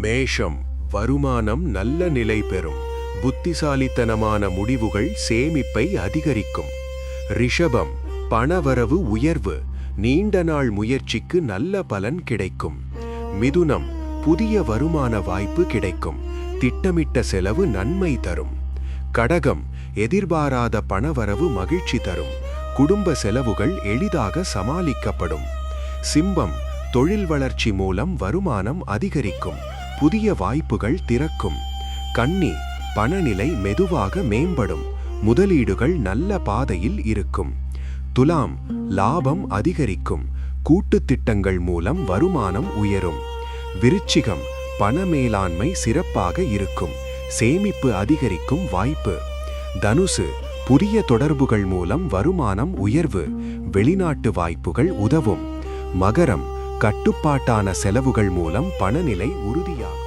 மேஷம் வருமானம் நல்ல நிலை பெறும். புத்திசாலித்தனமான முடிவுகள் சேமிப்பை அதிகரிக்கும். ரிஷபம் பணவரவு உயர்வு. நீண்ட நாள் முயற்சிக்கு நல்ல பலன் கிடைக்கும். மிதுனம் புதிய வருமான வாய்ப்பு கிடைக்கும். திட்டமிட்ட செலவு நன்மை தரும். கடகம் எதிர்பாராத பணவரவு மகிழ்ச்சி தரும். குடும்ப செலவுகள் எளிதாக சமாளிக்கப்படும். சிம்பம் தொழில் வளர்ச்சி மூலம் வருமானம் அதிகரிக்கும். புதிய வாய்ப்புகள் திறக்கும். கன்னி பணநிலை மெதுவாக மேம்படும். முதலீடுகள் நல்ல பாதையில் இருக்கும். துலாம் லாபம் அதிகரிக்கும். கூட்டுத் திட்டங்கள் மூலம் வருமானம் உயரும். விருச்சிகம் பண மேலாண்மை சிறப்பாக இருக்கும். சேமிப்பு அதிகரிக்கும் வாய்ப்பு. தனுசு புதிய தொடர்புகள் மூலம் வருமானம் உயர்வு. வெளிநாட்டு வாய்ப்புகள் உதவும். மகரம் கட்டுப்பாட்டான செலவுகள் மூலம் பணநிலை உறுதியாகும்.